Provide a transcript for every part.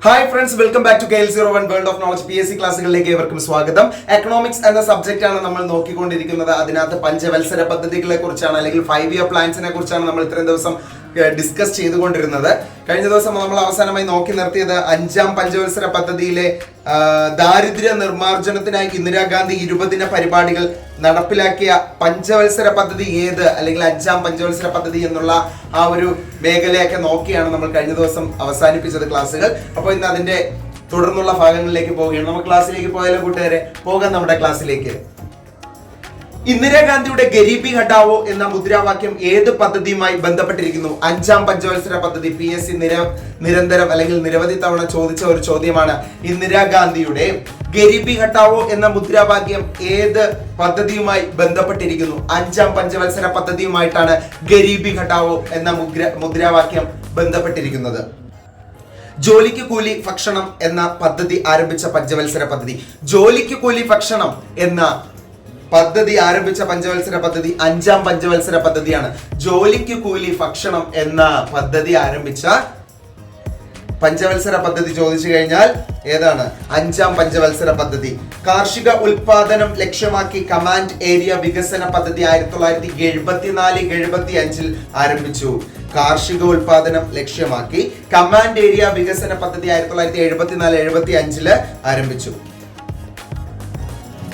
Hi friends, welcome back to KL01 world of knowledge PSC ക്ലാസ്സുകളിലേക്ക് ഏവർക്കും സ്വാഗതം. Economics എന്ന സബ്ജക്റ്റ് ആണ് നമ്മൾ നോക്കിക്കൊണ്ടിരിക്കുന്നത്. അതിനകത്ത് പഞ്ചവത്സര പദ്ധതികളെ കുറിച്ചാണ് അല്ലെങ്കിൽ 5 ഇയർ പ്ലാൻസിനെ കുറിച്ചാണ് നമ്മൾ ഇത്രയും ദിവസം ഡിസ്കസ് ചെയ്തുകൊണ്ടിരുന്നത്. കഴിഞ്ഞ ദിവസം നമ്മൾ അവസാനമായി നോക്കി നിർത്തിയത് 5ാം പഞ്ചവത്സര പദ്ധതിയിലെ ദാരിദ്ര്യ നിർമ്മാർജ്ജനത്തിനായി ഇന്ദിരാഗാന്ധി 20 പരിപാടികൾ നടപ്പിലാക്കിയ പഞ്ചവത്സര പദ്ധതി ഏത്, അല്ലെങ്കിൽ 5ാം പഞ്ചവത്സര പദ്ധതി എന്നുള്ള ആ ഒരു മേഖലയൊക്കെ നോക്കിയാണ് നമ്മൾ കഴിഞ്ഞ ദിവസം അവസാനിപ്പിച്ചത് ക്ലാസ്സുകൾ. അപ്പോൾ ഇന്ന് അതിന്റെ തുടർന്നുള്ള ഭാഗങ്ങളിലേക്ക് പോവുകയാണ്. നമുക്ക് ക്ലാസ്സിലേക്ക് പോയാലോ കൂട്ടുകാരെ? പോകാം നമ്മുടെ ക്ലാസ്സിലേക്ക്. ഇന്ദിരാഗാന്ധിയുടെ ഗരീബി ഹഠാവോ എന്ന മുദ്രാവാക്യം ഏത് പദ്ധതിയുമായി ബന്ധപ്പെട്ടിരിക്കുന്നു? 5ാം പഞ്ചവത്സര പദ്ധതി. PSC നിരന്തരം അല്ലെങ്കിൽ നിരവധി തവണ ചോദിച്ച ഒരു ചോദ്യമാണ്. ഇന്ദിരാഗാന്ധിയുടെ ഗരീബി ഹഠാവോ എന്ന മുദ്രാവാക്യം ഏത് പദ്ധതിയുമായി ബന്ധപ്പെട്ടിരിക്കുന്നു? 5ാം പഞ്ചവത്സര പദ്ധതിയുമായിട്ടാണ് ഗരീബി ഹഠാവോ എന്ന മുദ്രാവാക്യം ബന്ധപ്പെട്ടിരിക്കുന്നത്. ജോലിക്ക് കൂലി ഭക്ഷണം എന്ന പദ്ധതി ആരംഭിച്ച പഞ്ചവത്സര പദ്ധതി. ജോലിക്ക് കൂലി ഭക്ഷണം എന്ന പദ്ധതി ആരംഭിച്ച പഞ്ചവത്സര പദ്ധതി 5ാം പഞ്ചവത്സര പദ്ധതിയാണ്. ജോലിക്ക് കൂലി ഭക്ഷണം എന്ന പദ്ധതി ആരംഭിച്ച പഞ്ചവത്സര പദ്ധതി ചോദിച്ചു കഴിഞ്ഞാൽ ഏതാണ്? 5ാം പഞ്ചവത്സര പദ്ധതി. കാർഷിക ഉൽപാദനം ലക്ഷ്യമാക്കി കമാൻഡ് ഏരിയ വികസന പദ്ധതി 1974-75 ആരംഭിച്ചു. കാർഷിക ഉൽപാദനം ലക്ഷ്യമാക്കി കമാൻഡ് ഏരിയ വികസന പദ്ധതി 1974-75 ആരംഭിച്ചു.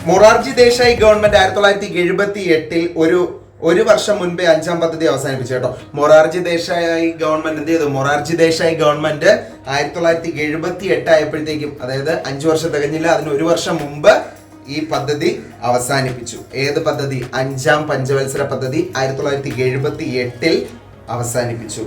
മൊറാർജി ദേശായി ഗവൺമെന്റ് 1978 ഒരു വർഷം മുൻപേ 5ാം പദ്ധതി അവസാനിപ്പിച്ചു കേട്ടോ. മൊറാർജി ദേശായി ഗവൺമെന്റ് എന്ത് ചെയ്തു? മൊറാർജി ദേശായി ഗവൺമെന്റ് 1978 ആയപ്പോഴത്തേക്കും, അതായത് 5 വർഷം തികഞ്ഞില്ല, അതിന് 1 വർഷം മുമ്പ് ഈ പദ്ധതി അവസാനിപ്പിച്ചു. ഏത് പദ്ധതി? 5ാം പഞ്ചവത്സര പദ്ധതി 1978 അവസാനിപ്പിച്ചു.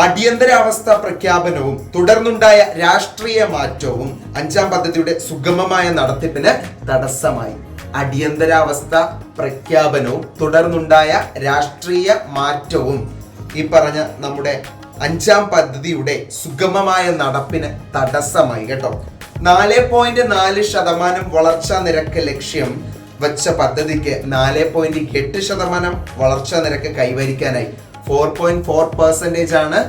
അടിയന്തരാവസ്ഥ പ്രഖ്യാപനവും തുടർന്നുണ്ടായ രാഷ്ട്രീയ മാറ്റവും 5ാം പദ്ധതിയുടെ സുഗമമായ നടത്തിപ്പിന് തടസ്സമായി. അടിയന്തരാവസ്ഥ പ്രഖ്യാപനവും തുടർന്നുണ്ടായ രാഷ്ട്രീയ മാറ്റവും ഈ പറഞ്ഞ നമ്മുടെ 5ാം പദ്ധതിയുടെ സുഗമമായ നടപ്പിന് തടസ്സമായി കേട്ടോ. 4.4% വളർച്ചാ നിരക്ക് ലക്ഷ്യം വച്ച പദ്ധതിക്ക് 4.8% വളർച്ചാ നിരക്ക് കൈവരിക്കാനായി 4.4% ആണ്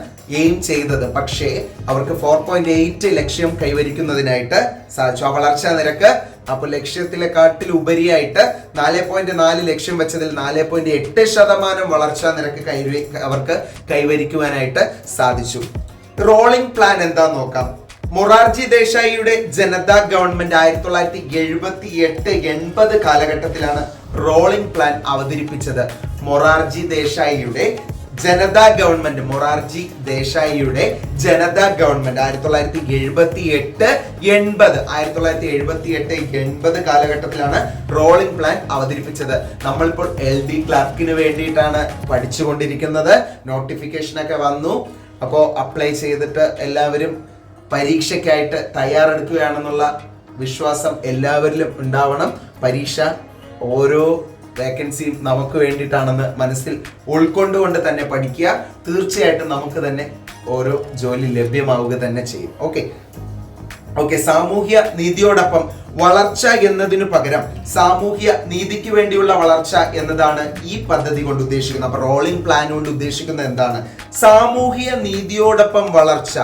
എയിം ചെയ്തത്. പക്ഷേ അവർക്ക് 4.8 ലക്ഷ്യം കൈവരിക്കുന്നതിനായിട്ട് സാധിച്ചു. ആ വളർച്ചാ നിരക്ക് അപ്പോൾ ലക്ഷ്യത്തിലെ കാട്ടിൽ ഉപരിയായിട്ട് 4.4 ലക്ഷ്യം വെച്ചതിൽ 4.8% വളർച്ചാ നിരക്ക് അവർക്ക് കൈവരിക്കുവാനായിട്ട് സാധിച്ചു. റോളിംഗ് പ്ലാൻ എന്താന്ന് നോക്കാം. മൊറാർജി ദേശായിയുടെ ജനതാ ഗവൺമെന്റ് 1978-80 കാലഘട്ടത്തിലാണ് റോളിംഗ് പ്ലാൻ അവതരിപ്പിച്ചത്. മൊറാർജി ദേശായിയുടെ ജനതാ ഗവൺമെന്റ് 1978-80 കാലഘട്ടത്തിലാണ് റോളിംഗ് പ്ലാൻ അവതരിപ്പിച്ചത്. നമ്മളിപ്പോൾ LD ക്ലർക്കിന് വേണ്ടിയിട്ടാണ് പഠിച്ചുകൊണ്ടിരിക്കുന്നത്. നോട്ടിഫിക്കേഷൻ ഒക്കെ വന്നു. അപ്പോൾ അപ്ലൈ ചെയ്തിട്ട് എല്ലാവരും പരീക്ഷയ്ക്കായിട്ട് തയ്യാറെടുക്കുകയാണെന്നുള്ള വിശ്വാസം എല്ലാവരിലും ഉണ്ടാവണം. പരീക്ഷ ഓരോ വേക്കൻസിയും നമുക്ക് വേണ്ടിയിട്ടാണെന്ന് മനസ്സിൽ ഉൾക്കൊണ്ടുകൊണ്ട് തന്നെ പഠിക്കുക. തീർച്ചയായിട്ടും നമുക്ക് തന്നെ ഓരോ ജോലി ലഭ്യമാവുക തന്നെ ചെയ്യും. ഓക്കെ. സാമൂഹ്യ നീതിയോടൊപ്പം വളർച്ച എന്നതിനു പകരം സാമൂഹ്യ നീതിക്ക് വേണ്ടിയുള്ള വളർച്ച എന്നതാണ് ഈ പദ്ധതി കൊണ്ട് ഉദ്ദേശിക്കുന്നത്. അപ്പൊ റോളിംഗ് പ്ലാൻ കൊണ്ട് ഉദ്ദേശിക്കുന്നത് എന്താണ്? സാമൂഹ്യ നീതിയോടൊപ്പം വളർച്ച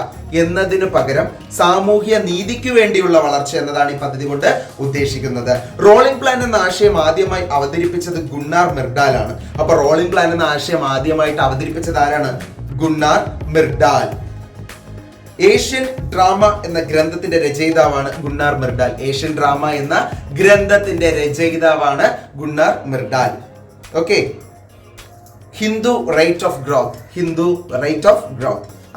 എന്നതിന് പകരം സാമൂഹ്യ നീതിക്ക് വേണ്ടിയുള്ള വളർച്ച എന്നതാണ് ഈ പദ്ധതി കൊണ്ട് ഉദ്ദേശിക്കുന്നത്. റോളിംഗ് പ്ലാൻ എന്ന ആശയം ആദ്യമായി അവതരിപ്പിച്ചത് ഗുണ്ണാർ മിർഡാലാണ്. അപ്പൊ റോളിംഗ് പ്ലാൻ എന്ന ആശയം ആദ്യമായിട്ട് അവതരിപ്പിച്ചത് ആരാണ്? ഗുണ്ണാർ മിർഡാൽ. ഏഷ്യൻ ഡ്രാമ എന്ന ഗ്രന്ഥത്തിന്റെ രചയിതാവാണ് ഗുണ്ണാർ മിർഡാൽ. ഏഷ്യൻ ഡ്രാമ എന്ന ഗ്രന്ഥത്തിന്റെ രചയിതാവാണ് Gunnar Myrdal. Okay. Hindu rate of growth.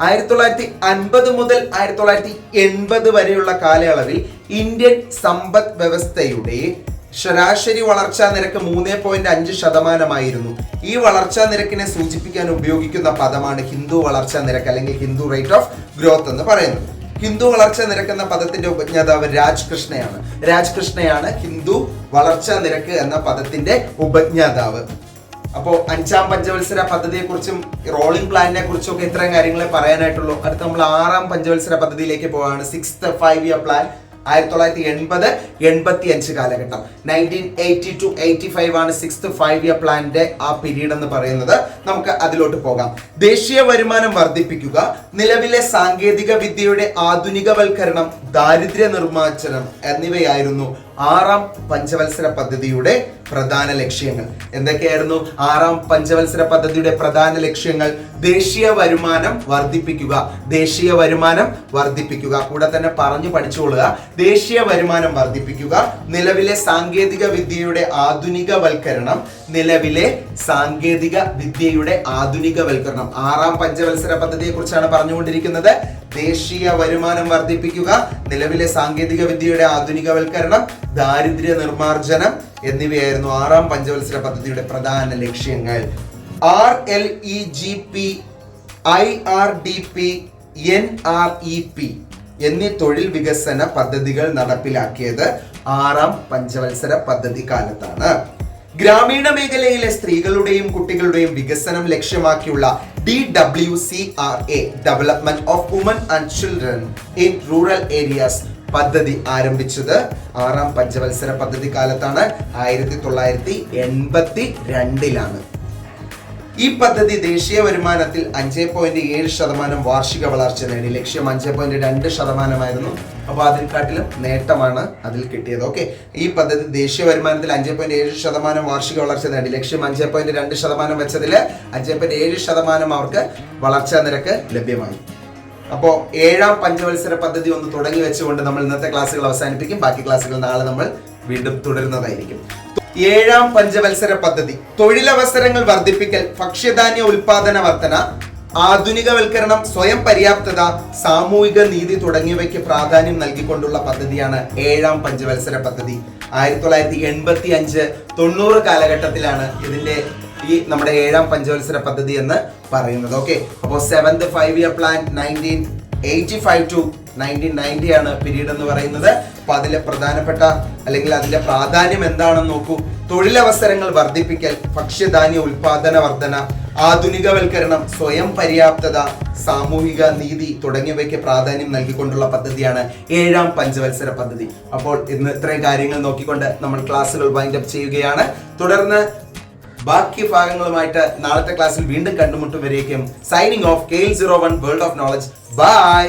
1950 മുതൽ 1980 വരെയുള്ള കാലയളവിൽ ഇന്ത്യൻ സമ്പദ് വ്യവസ്ഥയുടെ ശരാശരി വളർച്ചാ നിരക്ക് 3.5% ഈ വളർച്ചാ നിരക്കിനെ സൂചിപ്പിക്കാൻ ഉപയോഗിക്കുന്ന പദമാണ് ഹിന്ദു വളർച്ചാ നിരക്ക് അല്ലെങ്കിൽ ഹിന്ദു റേറ്റ് ഓഫ് ഗ്രോത്ത് എന്ന് പറയുന്നത്. ഹിന്ദു വളർച്ചാ നിരക്ക് എന്ന പദത്തിന്റെ ഉപജ്ഞാതാവ് രാജ്കൃഷ്ണയാണ് ഹിന്ദു വളർച്ചാ നിരക്ക് എന്ന പദത്തിന്റെ ഉപജ്ഞാതാവ്. അപ്പോൾ 5ാം പഞ്ചവത്സര പദ്ധതിയെ കുറിച്ചും റോളിംഗ് പ്ലാനിനെ കുറിച്ചും ഒക്കെ ഇത്രയും കാര്യങ്ങളെ പറയാനായിട്ടുള്ളൂ. അടുത്ത നമ്മൾ 6ാം പഞ്ചവത്സര പദ്ധതിയിലേക്ക് പോവാണ്. 6th 5 year plan. 1980-85 കാലഘട്ടം. 1980-85 ആണ് 6th 5-year പ്ലാനിന്റെ ആ പീരീഡ് എന്ന് പറയുന്നത്. നമുക്ക് അതിലോട്ട് പോകാം. ദേശീയ വരുമാനം വർദ്ധിപ്പിക്കുക, നിലവിലെ സാങ്കേതിക വിദ്യയുടെ ആധുനികവൽക്കരണം, ദാരിദ്ര്യ നിർമ്മാർജ്ജനം എന്നിവയായിരുന്നു 6ാം പഞ്ചവത്സര പദ്ധതിയുടെ പ്രധാന ലക്ഷ്യങ്ങൾ. എന്തൊക്കെയായിരുന്നു 6ാം പഞ്ചവത്സര പദ്ധതിയുടെ പ്രധാന ലക്ഷ്യങ്ങൾ? ദേശീയ വരുമാനം വർദ്ധിപ്പിക്കുക, ദേശീയ വരുമാനം വർദ്ധിപ്പിക്കുക. കൂടെ തന്നെ പറഞ്ഞു പഠിച്ചുകൊള്ളുക. ദേശീയ വരുമാനം വർദ്ധിപ്പിക്കുക, നിലവിലെ സാങ്കേതിക വിദ്യയുടെ ആധുനികവൽക്കരണം, നിലവിലെ സാങ്കേതിക വിദ്യയുടെ ആധുനികവൽക്കരണം. 6ാം പഞ്ചവത്സര പദ്ധതിയെ കുറിച്ചാണ് പറഞ്ഞുകൊണ്ടിരിക്കുന്നത്. ദേശീയ വരുമാനം വർദ്ധിപ്പിക്കുക, നിലവിലെ സാങ്കേതിക വിദ്യയുടെ ആധുനികവൽക്കരണം, ദാരിദ്ര്യ നിർമ്മാർജ്ജനം എന്നിവയായിരുന്നു 6ാം പഞ്ചവത്സര പദ്ധതിയുടെ പ്രധാന ലക്ഷ്യങ്ങൾ. RLEGP, IRDP, NREP എന്നീ തൊഴിൽ വികസന പദ്ധതികൾ നടപ്പിലാക്കിയത് 6ാം പഞ്ചവത്സര പദ്ധതി കാലത്താണ്. ഗ്രാമീണ മേഖലയിലെ സ്ത്രീകളുടെയും കുട്ടികളുടെയും വികസനം ലക്ഷ്യമാക്കിയുള്ള DWCRA, development of women and children in rural areas പദ്ധതി ആരംഭിച്ചത് 6ാം പഞ്ചവത്സര പദ്ധതി കാലത്താണ്. 1982 ഈ പദ്ധതി ദേശീയ വരുമാനത്തിൽ 5.7% വാർഷിക വളർച്ച നേടി. ലക്ഷ്യം 5.2% അപ്പോൾ അതിനെക്കാട്ടിലും നേട്ടമാണ് അതിൽ കിട്ടിയത്. ഓക്കെ, ഈ പദ്ധതി ദേശീയ വരുമാനത്തിൽ 5.7% വാർഷിക വളർച്ച നേടി. ലക്ഷ്യം 5.2% വെച്ചതിൽ 5.7% അവർക്ക് വളർച്ചാ നിരക്ക് ലഭ്യമായി. അപ്പോൾ 7ാം പഞ്ചവത്സര പദ്ധതി ഒന്ന് തുടങ്ങി വെച്ചുകൊണ്ട് നമ്മൾ ഇന്നത്തെ ക്ലാസ്സുകൾ അവസാനിപ്പിക്കും. ബാക്കി ക്ലാസ്സുകൾ നാളെ നമ്മൾ വീണ്ടും തുടരുന്നതായിരിക്കും. 7ാം പഞ്ചവത്സര പദ്ധതി തൊഴിലവസരങ്ങൾ വർദ്ധിപ്പിക്കൽ, ഭക്ഷ്യധാന്യ ഉൽപാദന വർധന, ആധുനികവൽക്കരണം, സ്വയം പര്യാപ്തത, സാമൂഹിക നീതി തുടങ്ങിയവയ്ക്ക് പ്രാധാന്യം നൽകിക്കൊണ്ടുള്ള പദ്ധതിയാണ് 7ാം പഞ്ചവത്സര പദ്ധതി. 1985-90 കാലഘട്ടത്തിലാണ് ഇതിന്റെ ഈ നമ്മുടെ 7ാം പഞ്ചവത്സര പദ്ധതി എന്ന് പറയുന്നത്. ഓക്കെ, അപ്പോൾ 7th 5-year പ്ലാൻ 1985 to 1990 ആണ് പീരീഡ് എന്ന് പറയുന്നത്. അപ്പൊ അതിലെ പ്രധാനപ്പെട്ട അല്ലെങ്കിൽ അതിന്റെ പ്രാധാന്യം എന്താണെന്ന് നോക്കൂ. തൊഴിലവസരങ്ങൾ വർദ്ധിപ്പിക്കൽ, ഭക്ഷ്യധാന്യ ഉൽപാദന വർധന, ആധുനികവൽക്കരണം, സ്വയം പര്യാപ്തത, സാമൂഹിക നീതി തുടങ്ങിയവയ്ക്ക് പ്രാധാന്യം നൽകിക്കൊണ്ടുള്ള പദ്ധതിയാണ് 7ാം പഞ്ചവത്സര പദ്ധതി. അപ്പോൾ ഇന്ന് ഇത്രയും കാര്യങ്ങൾ നോക്കിക്കൊണ്ട് നമ്മൾ ക്ലാസ്സുകൾ വൈൻഡ് അപ്പ് ചെയ്യുകയാണ്. തുടർന്ന് ബാക്കി ഭാഗങ്ങളുമായിട്ട് നാളത്തെ ക്ലാസ്സിൽ വീണ്ടും കണ്ടുമുട്ടും വരേക്കും signing off KL01 world of knowledge. By.